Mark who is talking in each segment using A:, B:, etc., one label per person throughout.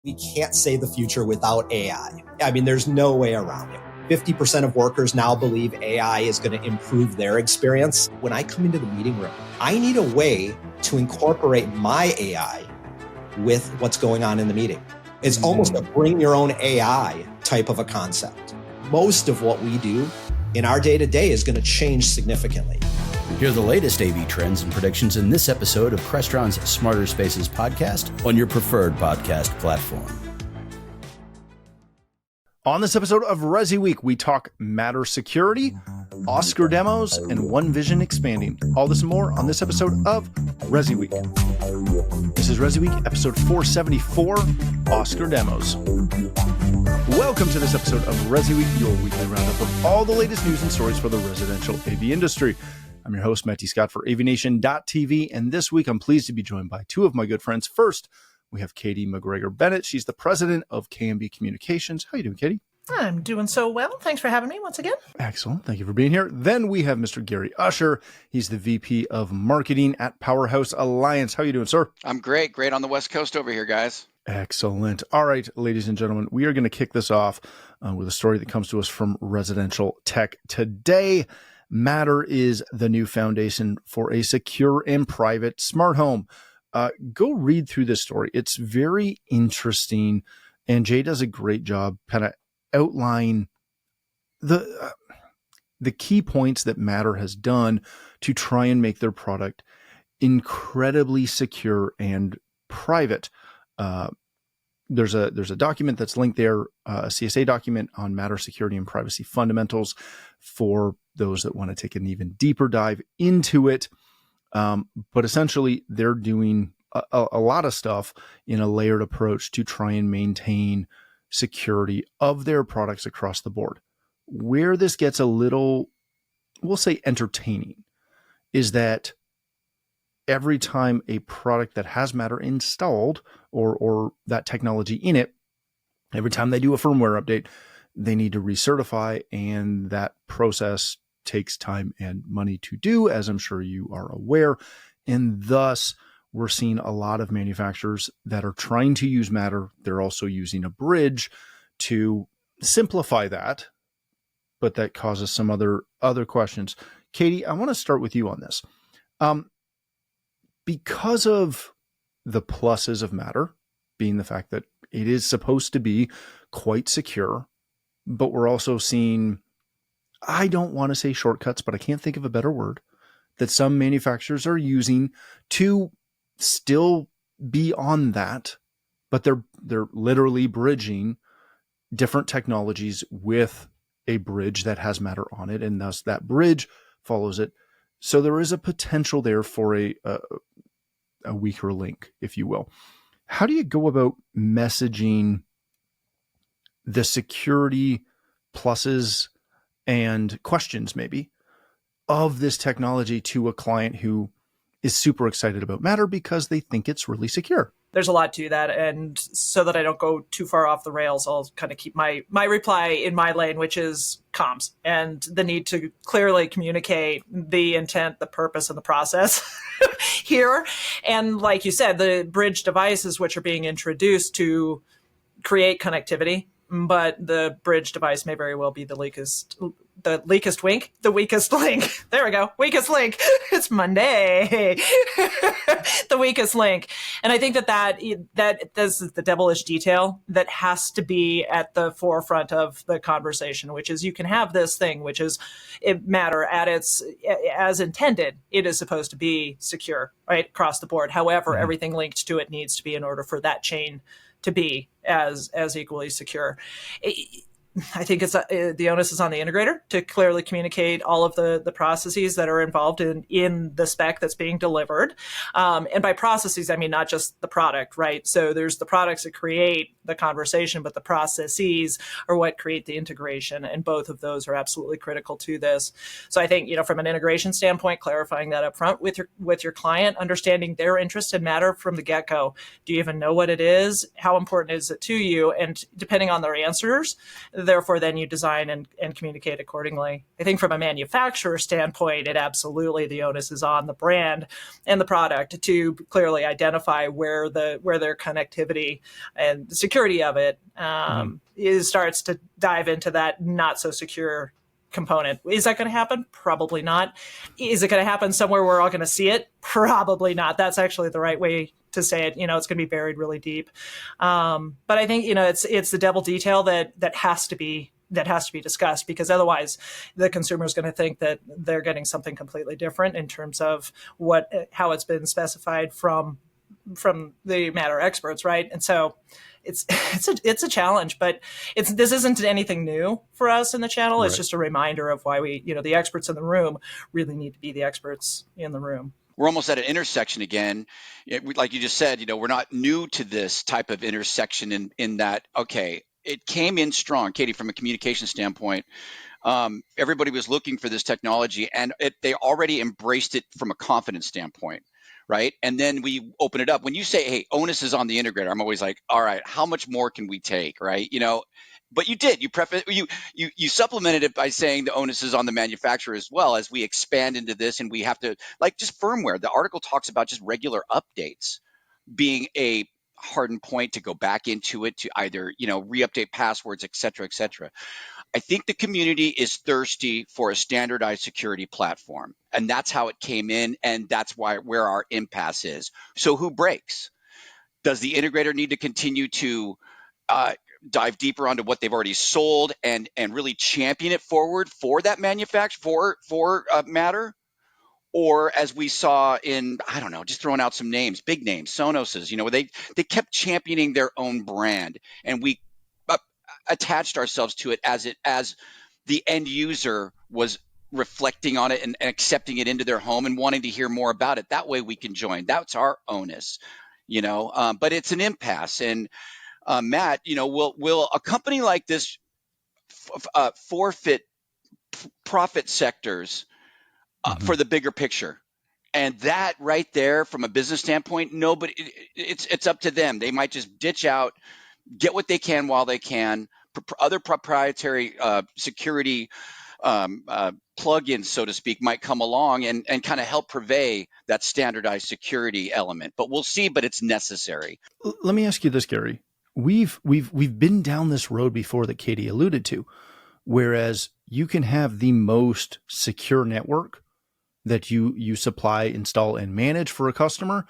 A: We can't say the future without AI. I mean, there's no way around it. 50% of workers now believe AI is going to improve their experience. When I come into the meeting room, I need a way to incorporate my AI with what's going on in the meeting. It's almost a bring your own AI type of a concept. Most of what we do in our day-to-day is going to change significantly.
B: Hear the latest AV trends and predictions in this episode of Crestron's Smarter Spaces podcast on your preferred podcast platform.
C: On this episode of ResiWeek, we talk Matter security, Oscar demos, and OneVision expanding. All this and more on this episode of ResiWeek. This is ResiWeek, episode 474, Oscar demos. Welcome to this episode of ResiWeek, your weekly roundup of all the latest news and stories for the residential AV industry. I'm your host, Matty Scott for AVNation.tv, and this week I'm pleased to be joined by two of my good friends. First, we have Katye McGregor-Bennett. She's the president of KMB Communications. How are you doing, Katie?
D: I'm doing so well. Thanks for having me once again.
C: Excellent. Thank you for being here. Then we have Mr. Gary Usher. He's the VP of Marketing at Powerhouse Alliance. How are you doing, sir?
E: I'm great. Great on the West Coast over here, guys.
C: Excellent. All right, ladies and gentlemen, we are going to kick this off with a story that comes to us from Residential Tech Today. Matter is the new foundation for a secure and private smart home. Go read through this story. It's very interesting, and Jay does a great job kind of outline the key points that Matter has done to try and make their product incredibly secure and private. There's a document that's linked there, a CSA document on Matter security and privacy fundamentals for those that want to take an even deeper dive into it. But essentially, they're doing a lot of stuff in a layered approach to try and maintain security of their products across the board. Where this gets a little, we'll say, entertaining is that every time a product that has Matter installed or that technology in it, every time they do a firmware update, they need to recertify, and that process takes time and money to do, as I'm sure you are aware. And thus, we're seeing a lot of manufacturers that are trying to use Matter. They're also using a bridge to simplify that, but that causes some other questions. Katie, I want to start with you on this. Because of the pluses of Matter, being the fact that it is supposed to be quite secure, but we're also seeing, I don't want to say shortcuts, but I can't think of a better word, that some manufacturers are using to still be on that, but they're literally bridging different technologies with a bridge that has Matter on it, and thus that bridge follows it. So there is a potential there for a weaker link, if you will. How do you go about messaging the security pluses and questions maybe of this technology to a client who is super excited about Matter because they think it's really secure?
D: There's a lot to that. And so that I don't go too far off the rails, I'll kind of keep my reply in my lane, which is comms and the need to clearly communicate the intent, the purpose, and the process here. And like you said, the bridge devices, which are being introduced to create connectivity, but the bridge device may very well be the weakest link. There we go. Weakest link. It's Monday. The weakest link. And I think that this is the devilish detail that has to be at the forefront of the conversation, which is you can have this thing, which is Matter at its, as intended, it is supposed to be secure, right? Across the board. However, everything linked to it needs to be in order for that chain to be as equally secure. I think it's the onus is on the integrator to clearly communicate all of the processes that are involved in the spec that's being delivered. And by processes, I mean not just the product, right? So there's the products that create the conversation, but the processes are what create the integration. And both of those are absolutely critical to this. So I think, from an integration standpoint, clarifying that up front with your client, understanding their interest in Matter from the get-go. Do you even know what it is? How important is it to you? And depending on their answers, therefore then you design and communicate accordingly. I think from a manufacturer standpoint, it absolutely, the onus is on the brand and the product to clearly identify where their connectivity and the security of it starts to dive into that not so secure component. Is that going to happen? Probably not. Is it going to happen somewhere we're all going to see it? Probably not. That's actually the right way to say it. It's going to be buried really deep. But I think, it's the devil detail that has to be discussed, because otherwise the consumer is going to think that they're getting something completely different in terms of how it's been specified from the matter experts, right? And so it's a challenge, but this isn't anything new for us in the channel. It's just a reminder of why we, the experts in the room really need to be the experts in the room.
E: We're almost at an intersection again. Like you just said, we're not new to this type of intersection in that, okay, it came in strong, Katie, from a communication standpoint. Everybody was looking for this technology, and they already embraced it from a confidence standpoint. Right. And then we open it up. When you say, hey, onus is on the integrator, I'm always like, all right, how much more can we take? Right. But you did. You supplemented it by saying the onus is on the manufacturer as well, as we expand into this, and we have to, like, just firmware. The article talks about just regular updates being a hardened point to go back into it, to either, re-update passwords, et cetera, et cetera. I think the community is thirsty for a standardized security platform, and that's how it came in, and that's where our impasse is. So who breaks? Does the integrator need to continue to dive deeper onto what they've already sold and really champion it forward for that manufacturer, for Matter? Or as we saw in, I don't know, just throwing out some names, big names, Sonos's, they kept championing their own brand, and we attached ourselves to it as the end user was reflecting on it and accepting it into their home and wanting to hear more about it. That way we can join. That's our onus, but it's an impasse. And Matt, will a company like this forfeit profit sectors for the bigger picture? And that right there, from a business standpoint, it's up to them. They might just ditch out, get what they can while they can. Other proprietary security plugins, so to speak, might come along and kind of help purvey that standardized security element. But we'll see. But it's necessary.
C: Let me ask you this, Gary. We've been down this road before that Katie alluded to, whereas you can have the most secure network that you supply, install, and manage for a customer,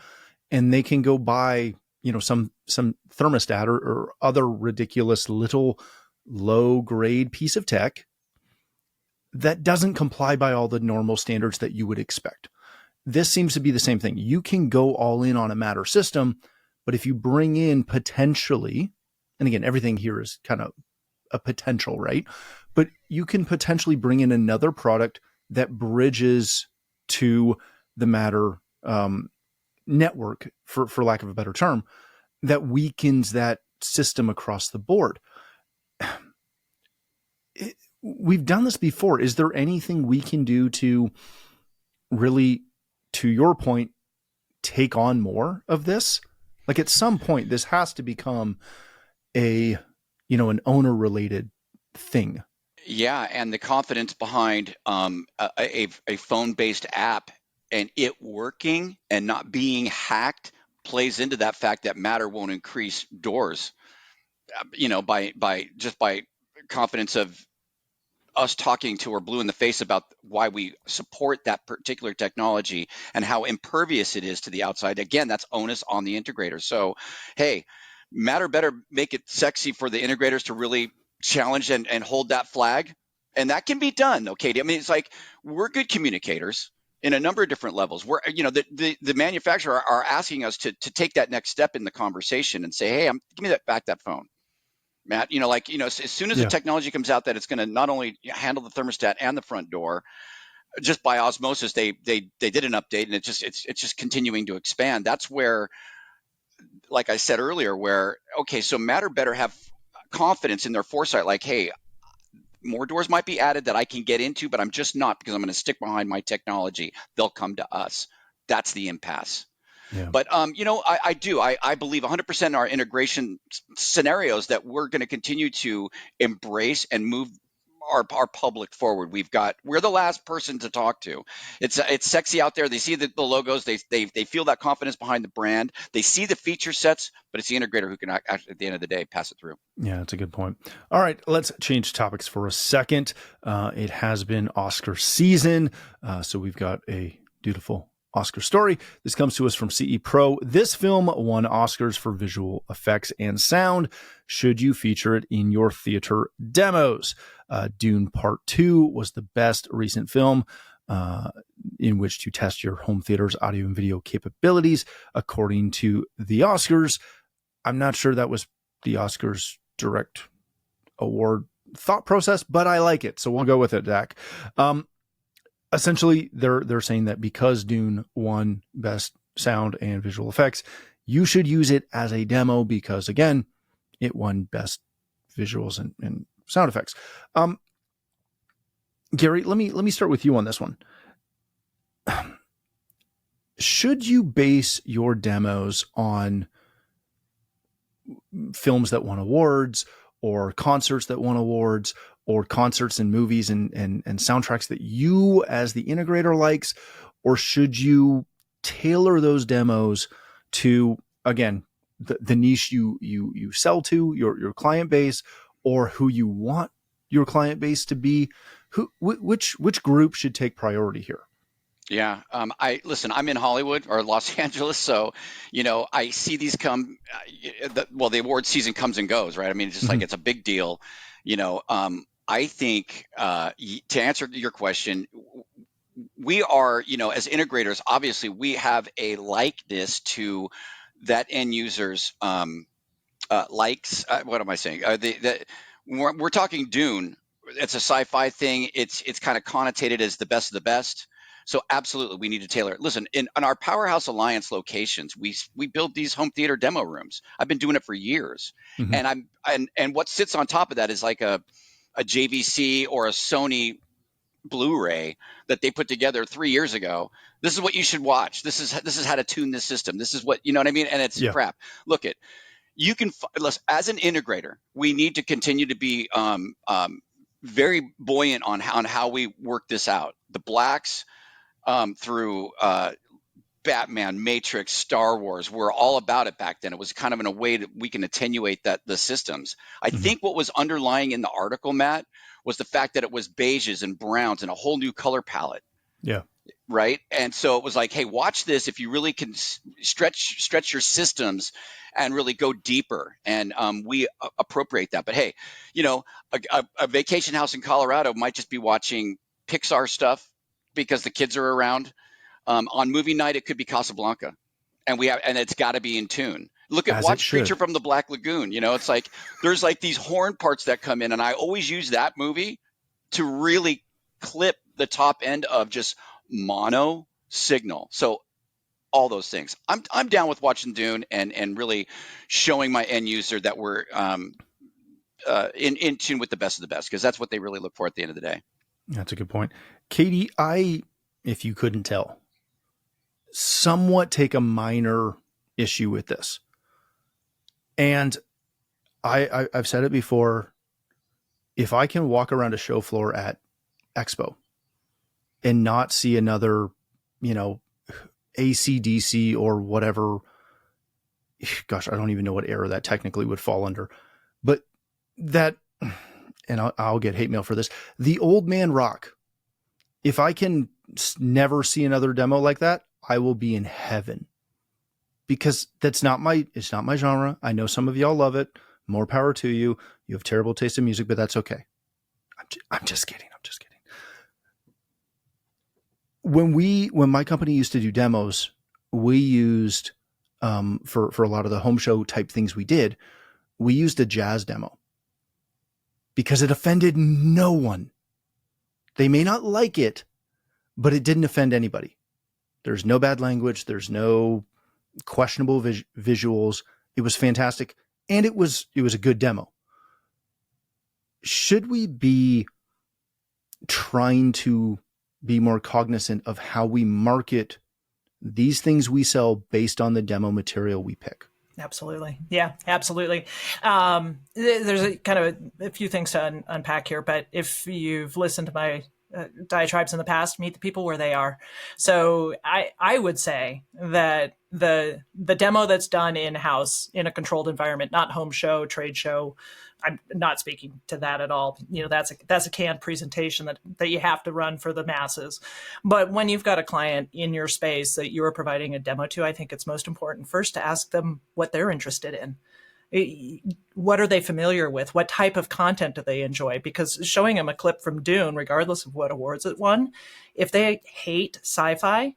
C: and they can go buy some thermostat or other ridiculous little low grade piece of tech that doesn't comply by all the normal standards that you would expect. This seems to be the same thing. You can go all in on a Matter system, but if you bring in potentially, and again, everything here is kind of a potential, right? But you can potentially bring in another product that bridges to the Matter network, for lack of a better term, that weakens that system across the board. We've done this before. Is there anything we can do to really, to your point, take on more of this? Like, at some point, this has to become an owner-related thing.
E: Yeah, and the confidence behind a phone-based app and it working and not being hacked plays into that fact that Matter won't increase doors, by confidence of us talking to her blue in the face about why we support that particular technology and how impervious it is to the outside. Again, that's onus on the integrator. So, hey, Matter better make it sexy for the integrators to really challenge and hold that flag. And that can be done, though, Katie. I mean, it's like, we're good communicators in a number of different levels. We're, the manufacturer are asking us to take that next step in the conversation and say, hey, give me that phone, Matt. As soon as the technology comes out that it's going to not only handle the thermostat and the front door, just by osmosis, they did an update, and it's just continuing to expand. That's where, like I said earlier, so Matter better have confidence in their foresight, like, hey, more doors might be added that I can get into, but I'm just not, because I'm going to stick behind my technology. They'll come to us. That's the impasse.
C: Yeah.
E: But I believe 100% in our integration scenarios that we're going to continue to embrace and move our public forward. We're the last person to talk to. It's sexy out there. They see the logos. They feel that confidence behind the brand. They see the feature sets, but it's the integrator who can actually, at the end of the day, pass it through.
C: Yeah, that's a good point. All right, let's change topics for a second. It has been Oscar season, so we've got a dutiful Oscar story. This comes to us from CE Pro. This film won Oscars for visual effects and sound. Should you feature it in your theater demos? Dune Part 2 was the best recent film in which to test your home theater's audio and video capabilities, according to the Oscars. I'm not sure that was the Oscars direct award thought process, but I like it. So we'll go with it, Dak. Essentially, they're saying that because Dune won best sound and visual effects, you should use it as a demo because, again, it won best visuals and sound effects. Gary, let me start with you on this one. Should you base your demos on films that won awards or concerts that won awards or concerts and movies and soundtracks that you as the integrator likes, or should you tailor those demos to, again, the niche you sell to, your client base, or who you want your client base to be? Which group should take priority here?
E: Yeah. I'm in Hollywood or Los Angeles, so, I see these come, the award season comes and goes, right? I mean, it's just like, it's a big deal. I think, to answer your question, we are, as integrators, obviously we have a likeness to that end user's, likes. What am I saying? We're talking Dune. It's a sci-fi thing. It's kind of connotated as the best of the best. So absolutely, we need to tailor it. Listen, in our Powerhouse Alliance locations, we build these home theater demo rooms. I've been doing it for years, and and what sits on top of that is like a JVC or a Sony Blu-ray that they put together 3 years ago. This is what you should watch. This is how to tune this system. This is what, you know what I mean? And it's crap. Look, you can, as an integrator, we need to continue to be very buoyant on how we work this out. The blacks through Batman, Matrix, Star Wars, were all about it back then. It was kind of in a way that we can attenuate the systems. I think what was underlying in the article, Matt, was the fact that it was beiges and browns and a whole new color palette.
C: Yeah.
E: Right. And so it was like, hey, watch this if you really can stretch your systems and really go deeper. And we appropriate that. But hey, a vacation house in Colorado might just be watching Pixar stuff because the kids are around. On movie night, it could be Casablanca, and it's got to be in tune. Watch Creature from the Black Lagoon. It's like there's like these horn parts that come in, and I always use that movie to really clip the top end of just mono signal. So all those things. I'm down with watching Dune and really showing my end user that we're in tune with the best of the best, because that's what they really look for at the end of the day.
C: That's a good point. Katie, if you couldn't tell, somewhat take a minor issue with this. And I've said it before, if I can walk around a show floor at Expo and not see another, AC/DC or whatever, gosh, I don't even know what era that technically would fall under, but that, and I'll get hate mail for this, the old man rock. If I can never see another demo like that, I will be in heaven, because it's not my genre. I know some of y'all love it. More power to you. You have terrible taste in music, but that's okay. I'm just kidding. When my company used to do demos, we used, for a lot of the home show type things we did, we used a jazz demo because it offended no one. They may not like it, but it didn't offend anybody. There's no bad language. There's no questionable visuals. It was fantastic. And it was a good demo. Should we be trying to be more cognizant of how we market these things we sell based on the demo material we pick.
D: Absolutely. Yeah, absolutely. There's a kind of a few things to unpack here, but if you've listened to my diatribes in the past, meet the people where they are. So I would say that the demo that's done in-house in a controlled environment, not home show, trade show, I'm not speaking to that at all. That's a canned presentation that you have to run for the masses. But when you've got a client in your space that you are providing a demo to, I think it's most important first to ask them what they're interested in. What are they familiar with? What type of content do they enjoy? Because showing them a clip from Dune, regardless of what awards it won, if they hate sci-fi,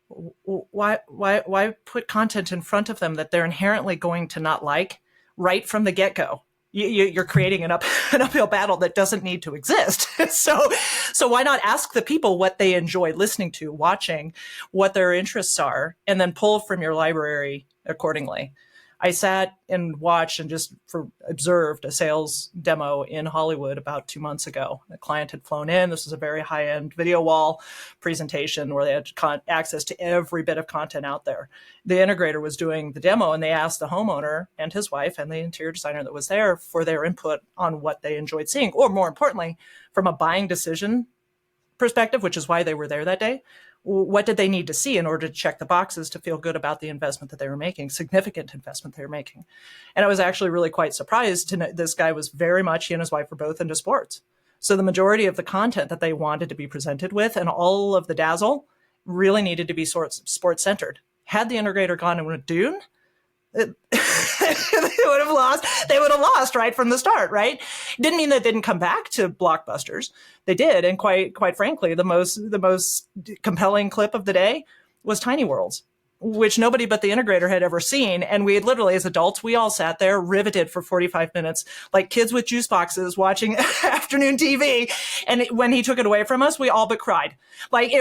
D: why put content in front of them that they're inherently going to not like right from the get-go? You're creating an uphill battle that doesn't need to exist. So why not ask the people what they enjoy listening to, watching, what their interests are, and then pull from your library accordingly. I sat and watched and just observed a sales demo in Hollywood about 2 months ago. A client had flown in. This was a very high-end video wall presentation where they had access to every bit of content out there. The integrator was doing the demo, and they asked the homeowner and his wife and the interior designer that was there for their input on what they enjoyed seeing, or more importantly, from a buying decision perspective, which is why they were there that day. What did they need to see in order to check the boxes to feel good about the investment that they were making, significant investment they were making? And I was actually really quite surprised to know this guy was very much, he and his wife were both into sports. So the majority of the content that they wanted to be presented with and all of the dazzle really needed to be sports centered. Had the integrator gone and went Dune, they would have lost right from the start, right? Didn't mean they didn't come back to blockbusters. They did, and quite frankly, the most compelling clip of the day was Tiny Worlds, which nobody but the integrator had ever seen. And we had literally, as adults, we all sat there riveted for 45 minutes, like kids with juice boxes watching afternoon TV. And when he took it away from us, we all but cried. Like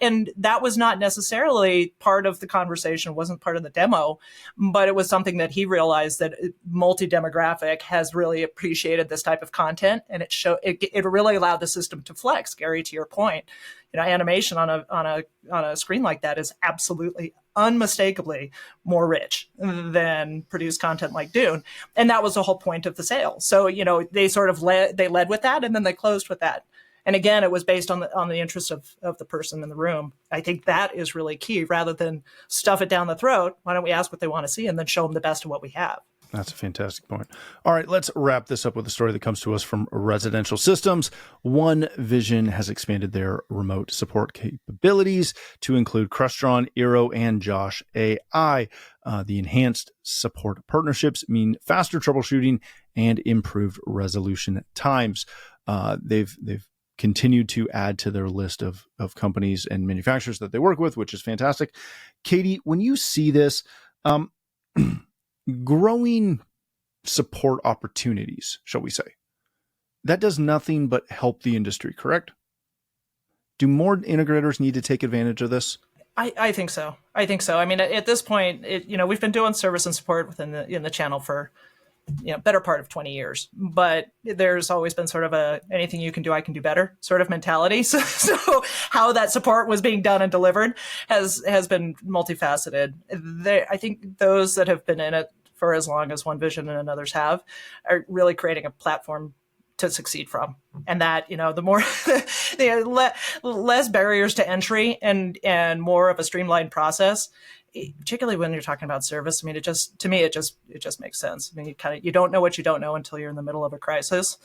D: and that was not necessarily part of the conversation, wasn't part of the demo, but it was something that he realized that multi-demographic has really appreciated this type of content. And it really allowed the system to flex. Gary, to your point, animation on a screen like that is absolutely unmistakably more rich than produced content like Dune. And that was the whole point of the sale. So, they sort of led with that, and then they closed with that. And again, it was based on the interest of the person in the room. I think that is really key, rather than stuff it down the throat. Why don't we ask what they want to see and then show them the best of what we have?
C: That's a fantastic point. All right, let's wrap this up with a story that comes to us from Residential Systems. OneVision has expanded their remote support capabilities to include Crestron, Eero, and Josh AI. The enhanced support partnerships mean faster troubleshooting and improved resolution times. They've continued to add to their list of companies and manufacturers that they work with, which is fantastic. Katie, when you see this, growing support opportunities, shall we say, that does nothing but help the industry, correct? Do more integrators need to take advantage of this?
D: I think so. I mean, at this point, we've been doing service and support within the channel for better part of 20 years, but there's always been sort of anything you can do, I can do better sort of mentality. So how that support was being done and delivered has been multifaceted. I think those that have been in it for as long as OneVision and others have are really creating a platform to succeed from. And that, the more, less barriers to entry and more of a streamlined process, particularly when you're talking about service. I mean, it just makes sense. I mean, you don't know what you don't know until you're in the middle of a crisis.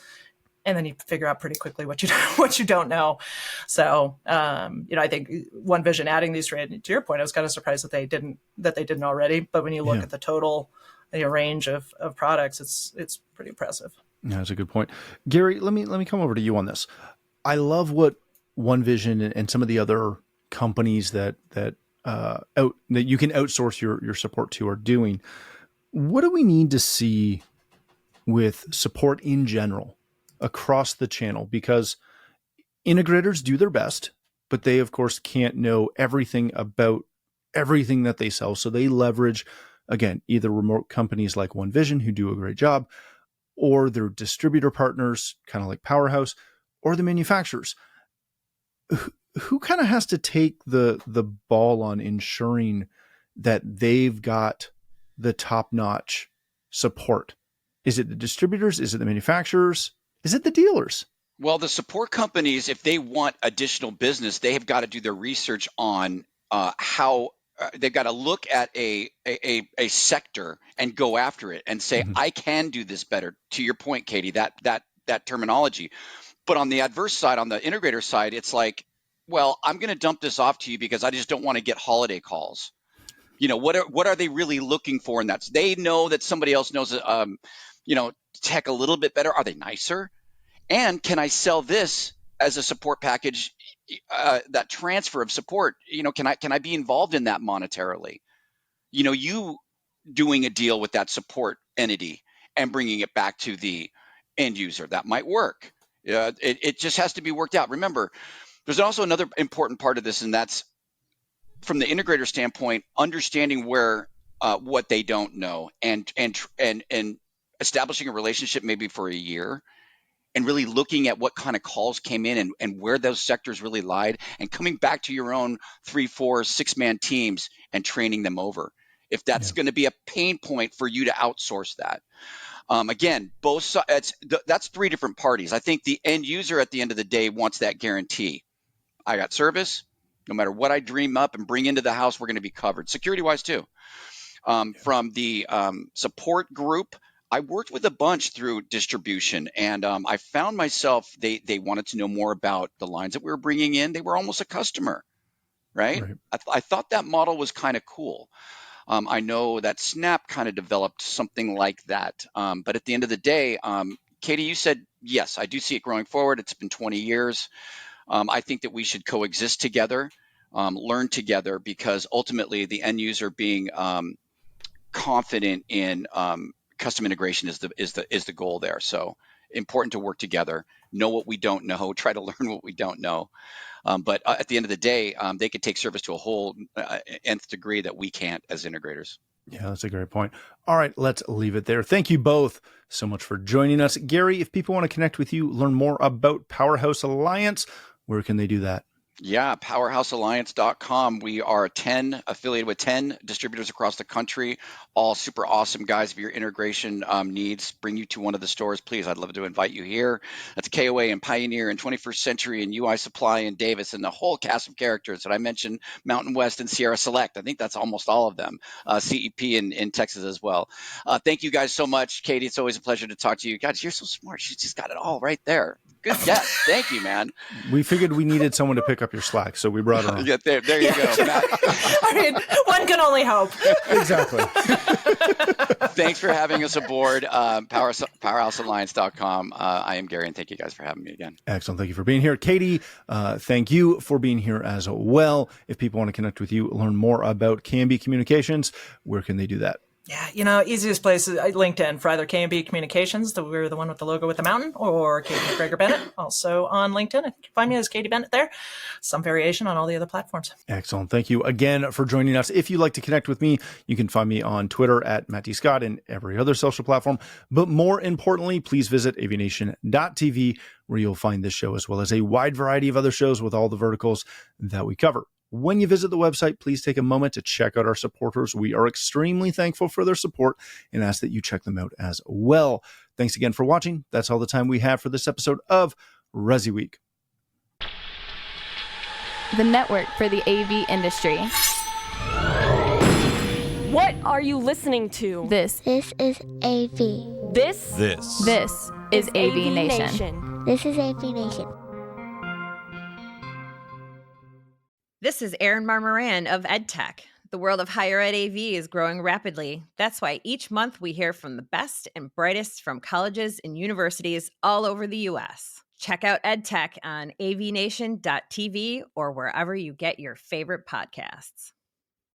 D: And then you figure out pretty quickly what you don't know. So, I think OneVision adding these, to your point, I was kind of surprised that they didn't already. But when you look at the total range of products, it's pretty impressive.
C: Yeah, that's a good point. Gary, let me come over to you on this. I love what OneVision and some of the other companies that you can outsource your support to are doing. What do we need to see with support in general across the channel? Because integrators do their best, but they of course can't know everything about everything that they sell. So they leverage, again, either remote companies like OneVision who do a great job, or their distributor partners, kind of like Powerhouse, or the manufacturers. who kind of has to take the ball on ensuring that they've got the top-notch support? Is it the distributors? Is it the manufacturers? Is it the dealers?
E: Well, the support companies, if they want additional business, they have got to do their research on how they've got to look at a sector and go after it and say, I can do this better. To your point, Katie, that terminology. But on the adverse side, on the integrator side, it's like, well, I'm going to dump this off to you because I just don't want to get holiday calls. What are they really looking for in that? They know that somebody else knows, tech a little bit better. Are they nicer? And can I sell this as a support package? That transfer of support, can I be involved in that monetarily? You doing a deal with that support entity and bringing it back to the end user, that might work. It just has to be worked out. Remember, there's also another important part of this, and that's from the integrator standpoint, understanding where what they don't know and establishing a relationship maybe for a year and really looking at what kind of calls came in and where those sectors really lied and coming back to your own 3, 4, 6-man teams and training them over. If that's going to be a pain point for you to outsource that. Again, both sides, that's 3 different parties. I think the end user at the end of the day wants that guarantee. I got service. No matter what I dream up and bring into the house, we're going to be covered. Security-wise too. From the support group, I worked with a bunch through distribution, and I found myself, they wanted to know more about the lines that we were bringing in. They were almost a customer, right? I thought that model was kind of cool. I know that Snap kind of developed something like that. But at the end of the day, Katie, you said, yes, I do see it growing forward. It's been 20 years. I think that we should coexist together, learn together, because ultimately the end user being confident in custom integration is the goal there. So important to work together, know what we don't know, try to learn what we don't know. But at the end of the day, they could take service to a whole nth degree that we can't as integrators.
C: Yeah, that's a great point. All right, let's leave it there. Thank you both so much for joining us. Gary, if people want to connect with you, learn more about Powerhouse Alliance, where can they do that?
E: Yeah, powerhousealliance.com. We are affiliated with 10 distributors across the country, all super awesome guys. If your integration needs bring you to one of the stores, please, I'd love to invite you here. That's KOA and Pioneer and 21st Century and UI Supply and Davis and the whole cast of characters that I mentioned, Mountain West and Sierra Select. I think that's almost all of them. CEP in Texas as well. Thank you guys so much. Katie, it's always a pleasure to talk to you. Guys, you're so smart. She's just got it all right there. Good guess. Thank you, man.
C: We figured we needed someone to pick up your slack, so we brought her on.
E: Yeah, there you go, Matt.
D: I mean, one can only hope.
C: Exactly.
E: Thanks for having us aboard. Powerhousealliance.com. I am Gary, and thank you guys for having me again.
C: Excellent. Thank you for being here. Katie, thank you for being here as well. If people want to connect with you, learn more about KMB Communications, where can they do that?
D: Yeah, easiest place is LinkedIn for either KMB Communications, we're the one with the logo with the mountain, or Katye McGregor-Bennett, also on LinkedIn. I think you can find me as Katie Bennett there. Some variation on all the other platforms. Excellent. Thank you again for joining us. If you'd like to connect with me, you can find me on Twitter at Matt D. Scott and every other social platform. But more importantly, please visit AVNation.tv, where you'll find this show as well as a wide variety of other shows with all the verticals that we cover. When you visit the website, please take a moment to check out our supporters. We are extremely thankful for their support and ask that you check them out as well. Thanks again for watching. That's all the time we have for this episode of ResiWeek.
F: The network for the AV industry.
G: What are you listening to?
F: This
H: is AV.
G: This
F: is AVNation.
H: This is AVNation.
I: This is Erin Marmoran of EdTech. The world of higher ed AV is growing rapidly. That's why each month we hear from the best and brightest from colleges and universities all over the U.S. Check out EdTech on avnation.tv or wherever you get your favorite podcasts.